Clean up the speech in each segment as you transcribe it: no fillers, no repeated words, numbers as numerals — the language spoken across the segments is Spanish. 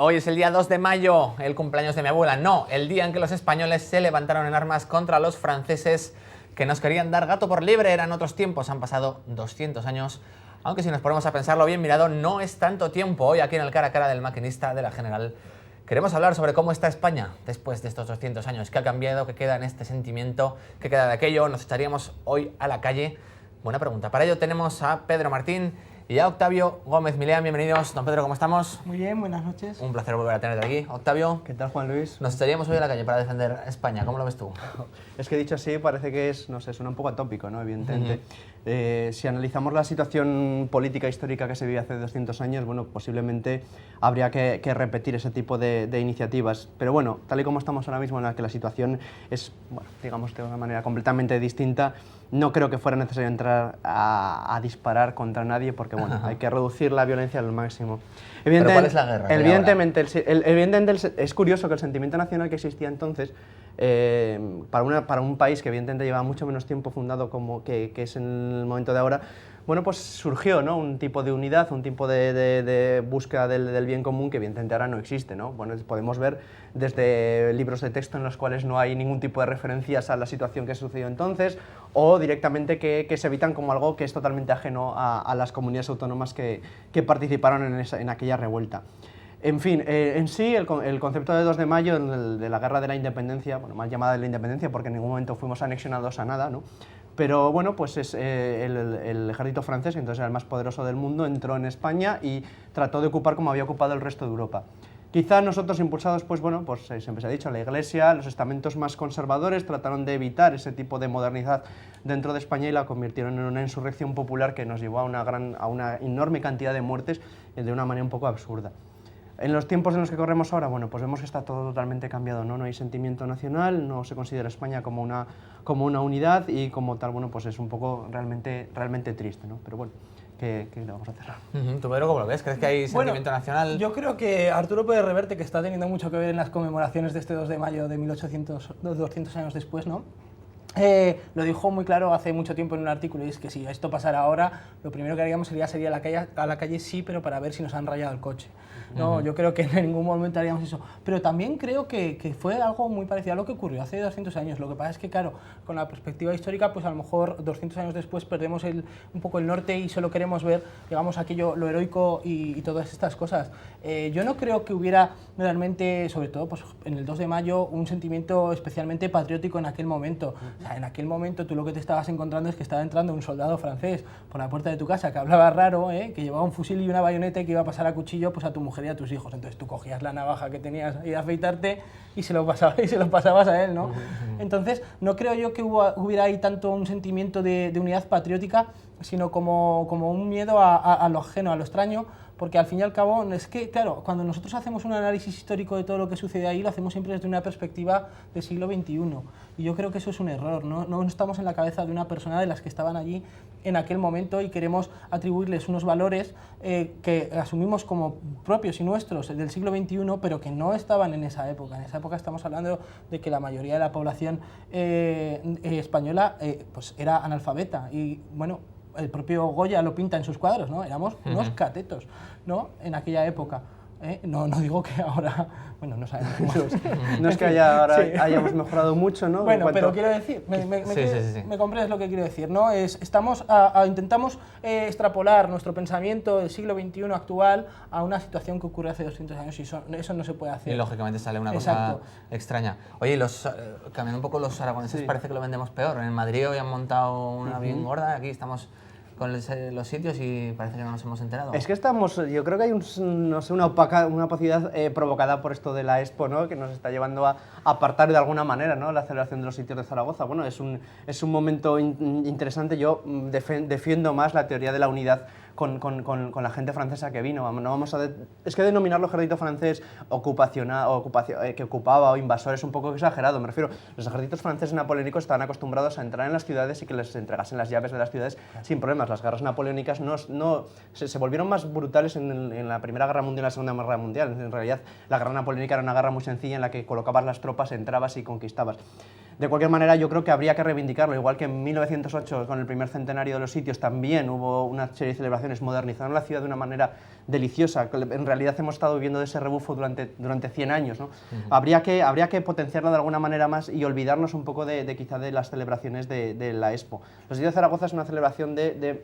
Hoy es el día 2 de mayo, el cumpleaños de mi abuela. No, el día en que los españoles se levantaron en armas contra los franceses que nos querían dar gato por liebre. Eran otros tiempos, han pasado 200 años. Aunque si nos ponemos a pensarlo bien mirado, no es tanto tiempo. Hoy aquí en el cara a cara del maquinista de la General queremos hablar sobre cómo está España después de estos 200 años. ¿Qué ha cambiado? ¿Qué queda en este sentimiento? ¿Qué queda de aquello? ¿Nos echaríamos hoy a la calle? Buena pregunta. Para ello tenemos a Pedro Martín y a Octavio Gómez Milea. Bienvenidos. Don Pedro, ¿cómo estamos? Muy bien, buenas noches. Un placer volver a tenerte aquí. Octavio. ¿Qué tal, Juan Luis? Nos echaríamos hoy a la calle para defender España. ¿Cómo lo ves tú? Es que dicho así parece que es, no sé, suena un poco atópico, ¿no? Evidentemente. Si analizamos la situación política histórica que se vivía hace 200 años, bueno, posiblemente habría que repetir ese tipo de iniciativas. Pero bueno, tal y como estamos ahora mismo, en la que la situación es, bueno, digamos, de una manera completamente distinta, no creo que fuera necesario entrar a disparar contra nadie, porque bueno, hay que reducir la violencia al máximo. ¿Pero cuál es la guerra? Evidentemente, es curioso que el sentimiento nacional que existía entonces, para un país que evidentemente lleva mucho menos tiempo fundado como que es en el momento de ahora, bueno, pues surgió, ¿no?, un tipo de unidad, un tipo de búsqueda del bien común que evidentemente ahora no existe, ¿no? Bueno, podemos ver desde libros de texto en los cuales no hay ningún tipo de referencias a la situación que sucedió entonces, o directamente que se evitan como algo que es totalmente ajeno a las comunidades autónomas que participaron en aquella revuelta. En fin, en sí, el concepto de 2 de mayo, de la guerra de la independencia, bueno, mal llamada de la independencia porque en ningún momento fuimos anexionados a nada, ¿no? Pero bueno, pues es el ejército francés, que entonces era el más poderoso del mundo, entró en España y trató de ocupar como había ocupado el resto de Europa. Quizá nosotros, impulsados, pues bueno, pues siempre se ha dicho, la Iglesia, los estamentos más conservadores trataron de evitar ese tipo de modernidad dentro de España y la convirtieron en una insurrección popular que nos llevó a una enorme cantidad de muertes de una manera un poco absurda. En los tiempos en los que corremos ahora, bueno, pues vemos que está todo totalmente cambiado, ¿no? No hay sentimiento nacional, no se considera España como una unidad y como tal, bueno, pues es un poco realmente triste, ¿no? Pero bueno, ¿qué le vamos a hacer? ¿Tú, Pedro, cómo lo ves? ¿Crees que hay sentimiento nacional? Yo creo que Arturo Pérez Reverte, que está teniendo mucho que ver en las conmemoraciones de este 2 de mayo de 200 años después, ¿no? Lo dijo muy claro hace mucho tiempo en un artículo, y es que si esto pasara ahora, lo primero que haríamos sería salir a la calle, sí, pero para ver si nos han rayado el coche. No, yo creo que en ningún momento haríamos eso. Pero también creo que fue algo muy parecido a lo que ocurrió hace 200 años. Lo que pasa es que, claro, con la perspectiva histórica, pues a lo mejor 200 años después perdemos un poco el norte y solo queremos ver, digamos, aquello, lo heroico y todas estas cosas. Yo no creo que hubiera realmente, sobre todo pues, en el 2 de mayo, un sentimiento especialmente patriótico en aquel momento. O sea, en aquel momento tú lo que te estabas encontrando es que estaba entrando un soldado francés por la puerta de tu casa que hablaba raro, que llevaba un fusil y una bayoneta y que iba a pasar a cuchillo pues, a tu mujer y a tus hijos. Entonces tú cogías la navaja que tenías ahí de afeitarte y se lo pasabas a él, ¿no? Entonces no creo yo que hubiera ahí tanto un sentimiento de unidad patriótica, sino como un miedo a lo ajeno, a lo extraño, porque al fin y al cabo es que, claro, cuando nosotros hacemos un análisis histórico de todo lo que sucede ahí, lo hacemos siempre desde una perspectiva del siglo XXI, y yo creo que eso es un error, no estamos en la cabeza de una persona de las que estaban allí en aquel momento y queremos atribuirles unos valores que asumimos como propios y nuestros del siglo XXI, pero que no estaban en esa época. En esa época estamos hablando de que la mayoría de la población española pues era analfabeta, y bueno, el propio Goya lo pinta en sus cuadros, ¿no? Éramos unos catetos, ¿no?, en aquella época. No digo que ahora, bueno, no sabemos. No es que hayamos mejorado mucho, ¿no? Bueno, pero quiero decir, me comprendes lo que quiero decir, ¿no? Intentamos extrapolar nuestro pensamiento del siglo XXI actual a una situación que ocurre hace 200 años y eso no se puede hacer. Y lógicamente sale una cosa extraña. Oye, cambiando un poco, los aragoneses parece que lo vendemos peor. En Madrid hoy han montado una bien gorda, aquí estamos con los sitios y parece que no nos hemos enterado. Es que yo creo que hay una opacidad provocada por esto de la Expo, ¿no?, que nos está llevando a apartar de alguna manera, ¿no?, la celebración de los sitios de Zaragoza. Bueno, es un momento interesante. Yo defiendo más la teoría de la unidad con la gente francesa que vino. No vamos es que denominarlo ejército francés que ocupaba o invasor es un poco exagerado. Me refiero, los ejércitos franceses napoleónicos estaban acostumbrados a entrar en las ciudades y que les entregasen las llaves de las ciudades sin problemas. Las guerras napoleónicas se volvieron más brutales en la Primera Guerra Mundial y la Segunda Guerra Mundial. En realidad, la guerra napoleónica era una guerra muy sencilla en la que colocabas las tropas, entrabas y conquistabas. De cualquier manera, yo creo que habría que reivindicarlo, igual que en 1908, con el primer centenario de los sitios, también hubo una serie de celebraciones, modernizaron la ciudad de una manera deliciosa. En realidad hemos estado viviendo de ese rebufo durante 100 años, ¿no? Habría que potenciarlo de alguna manera más y olvidarnos un poco quizá de las celebraciones de la Expo. Los sitios de Zaragoza es una celebración de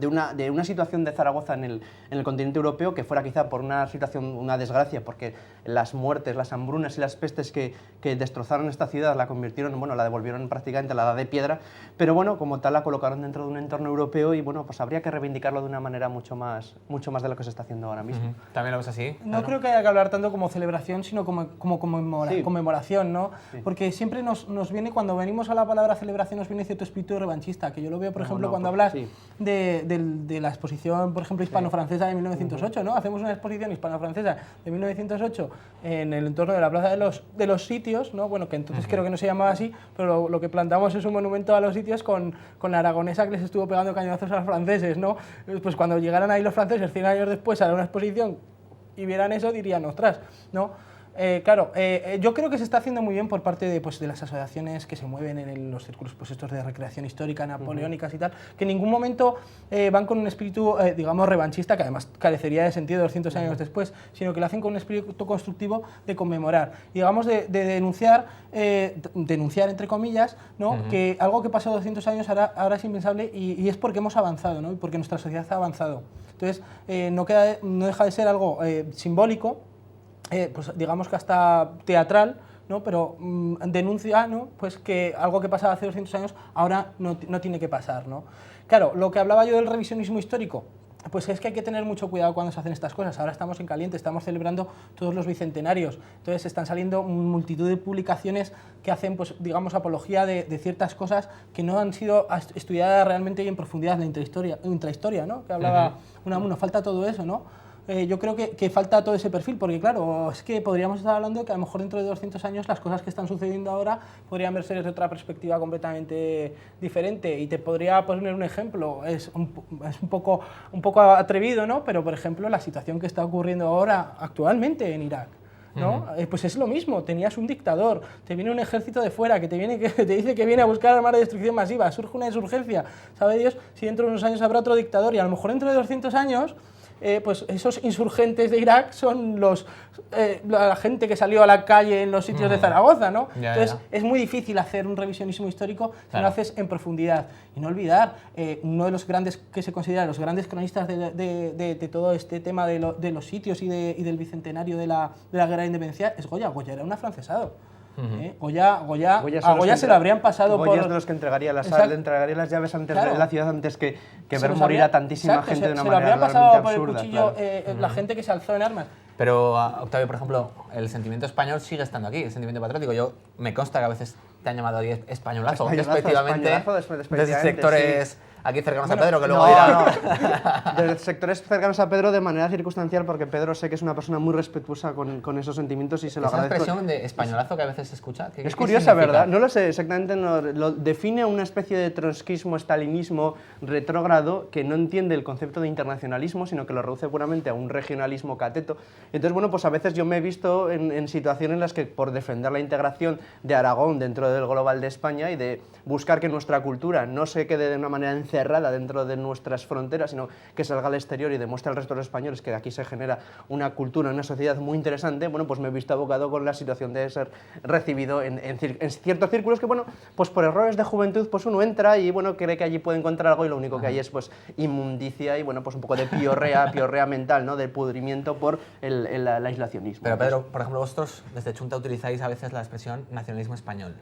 una situación de Zaragoza en el continente europeo que fuera quizá por una desgracia, porque las muertes, las hambrunas y las pestes que destrozaron esta ciudad la convirtieron, bueno, la devolvieron prácticamente a la edad de piedra, pero bueno, como tal la colocaron dentro de un entorno europeo y bueno, pues habría que reivindicarlo de una manera mucho más de lo que se está haciendo ahora mismo. ¿También lo ves así? No creo que haya que hablar tanto como celebración, sino como Sí. conmemoración, ¿no? Sí. Porque siempre nos viene, cuando venimos a la palabra celebración, nos viene cierto espíritu revanchista, que yo lo veo, por ejemplo, cuando hablas sí. de la exposición, por ejemplo, hispano-francesa de 1908, ¿no? Hacemos una exposición hispano-francesa de 1908 en el entorno de la Plaza de los Sitios, ¿no? Bueno, que entonces creo que no se llamaba así, pero lo que plantamos es un monumento a los sitios con la aragonesa que les estuvo pegando cañonazos a los franceses, ¿no? Pues cuando llegaran ahí los franceses 100 años después a una exposición y vieran eso, dirían, ostras, ¿no? Yo creo que se está haciendo muy bien por parte de las asociaciones que se mueven en los círculos pues estos de recreación histórica, napoleónicas y tal, que en ningún momento van con un espíritu, digamos, revanchista, que además carecería de sentido 200 años después, sino que lo hacen con un espíritu constructivo de conmemorar, digamos, de denunciar, entre comillas, ¿no? Que algo que pasó 200 años ahora es impensable y es porque hemos avanzado, ¿no? Y porque nuestra sociedad ha avanzado. Entonces, no deja de ser algo simbólico, pues digamos que hasta teatral, ¿no? Pero denuncia, ¿no? Pues que algo que pasaba hace 200 años ahora no tiene que pasar, ¿no? Claro, lo que hablaba yo del revisionismo histórico, pues es que hay que tener mucho cuidado cuando se hacen estas cosas. Ahora estamos en caliente, estamos celebrando todos los bicentenarios, entonces están saliendo multitud de publicaciones que hacen, pues digamos, apología de ciertas cosas que no han sido estudiadas realmente y en profundidad en la intrahistoria, ¿no? Que hablaba Unamuno, falta todo eso, ¿no? Yo creo que falta todo ese perfil, porque claro, es que podríamos estar hablando de que a lo mejor dentro de 200 años las cosas que están sucediendo ahora podrían verse desde otra perspectiva completamente diferente. Y te podría poner un ejemplo, es un poco atrevido, ¿no? Pero por ejemplo la situación que está ocurriendo ahora actualmente en Irak, ¿no? Pues es lo mismo, tenías un dictador, te viene un ejército de fuera que te dice que viene a buscar armas de destrucción masiva, surge una insurgencia, sabe Dios si dentro de unos años habrá otro dictador y a lo mejor dentro de 200 años pues esos insurgentes de Irak son la gente que salió a la calle en los sitios de Zaragoza, ¿no? Entonces es muy difícil hacer un revisionismo histórico si no lo haces en profundidad. Y no olvidar, uno de los grandes que se considera los grandes cronistas de todo este tema de los sitios y del bicentenario de la Guerra de Independencia es Goya. Goya era un afrancesado. A Goya se lo habrían pasado Goya es de los que entregaría las llaves antes de la ciudad antes que ver morir a tantísima gente de una manera realmente absurda. Se lo habrían pasado por el cuchillo la gente que se alzó en armas. Pero, Octavio, por ejemplo, el sentimiento español sigue estando aquí, el sentimiento patriótico. Me consta que a veces te han llamado españolazo, despectivamente, desde sectores... Sí. Aquí cercanos a Pedro, que luego dirá... Desde sectores cercanos a Pedro de manera circunstancial, porque Pedro sé que es una persona muy respetuosa con esos sentimientos y se lo agradezco. ¿Esa expresión de españolazo que a veces se escucha? Es curiosa, ¿verdad? No lo sé exactamente, lo define una especie de trotskismo, stalinismo retrógrado que no entiende el concepto de internacionalismo, sino que lo reduce puramente a un regionalismo cateto. Entonces, bueno, pues a veces yo me he visto en situaciones en las que por defender la integración de Aragón dentro del global de España y de buscar que nuestra cultura no se quede de una manera cerrada dentro de nuestras fronteras, sino que salga al exterior y demuestre al resto de los españoles que aquí se genera una cultura, una sociedad muy interesante, bueno, pues me he visto abocado con la situación de ser recibido en ciertos círculos que, bueno, pues por errores de juventud, pues uno entra y, bueno, cree que allí puede encontrar algo y lo único que hay es, pues, inmundicia y, bueno, pues un poco de piorrea mental, ¿no?, de pudrimiento por el aislacionismo. Pero, Pedro, por ejemplo, vosotros desde Chunta utilizáis a veces la expresión nacionalismo español.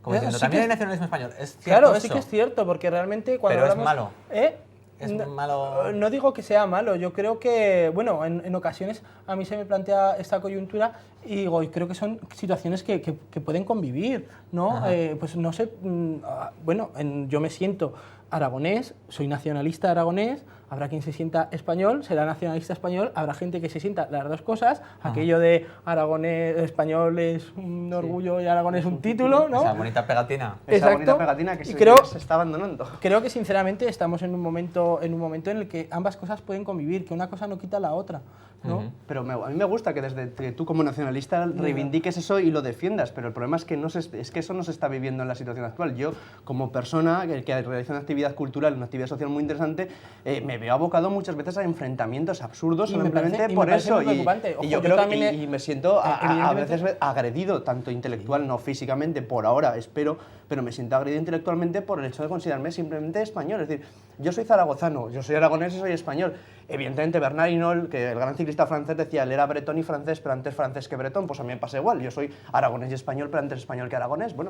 Como diciendo, también hay nacionalismo español. ¿Es cierto claro, eso? Sí que es cierto, porque realmente cuando pero hablamos... es malo. No digo que sea malo, yo creo que, bueno, en ocasiones a mí se me plantea esta coyuntura y digo, y creo que son situaciones que pueden convivir, ¿no? Pues no sé, bueno, yo me siento aragonés, soy nacionalista aragonés, habrá quien se sienta español, será nacionalista español, habrá gente que se sienta las dos cosas, aquello de aragonés, español es un orgullo y Aragón es un título, ¿no? Esa bonita pegatina. Esa bonita pegatina que se está abandonando. Creo que sinceramente estamos en un momento en el que ambas cosas pueden convivir, que una cosa no quita la otra, ¿no? Pero a mí me gusta que desde que tú como nacionalista reivindiques eso y lo defiendas, pero el problema es que, es que eso no se está viviendo en la situación actual. Yo, como persona que realiza una actividad cultural, una actividad social muy interesante, me veo abocado muchas veces a enfrentamientos absurdos Y me simplemente parece- y por me parece eso. muy preocupante. Y yo Ojo, creo yo también y me siento a evidentemente- veces agredido, tanto intelectual, no físicamente, por ahora, espero, pero me siento agredido intelectualmente por el hecho de considerarme simplemente español. Es decir, yo soy zaragozano, yo soy aragonés y soy español. Evidentemente, Bernard Hinault, que el gran ciclista francés, decía, él era bretón y francés, pero antes francés que bretón, pues a mí me pasa igual. Yo soy aragonés y español, pero antes español que aragonés. Bueno,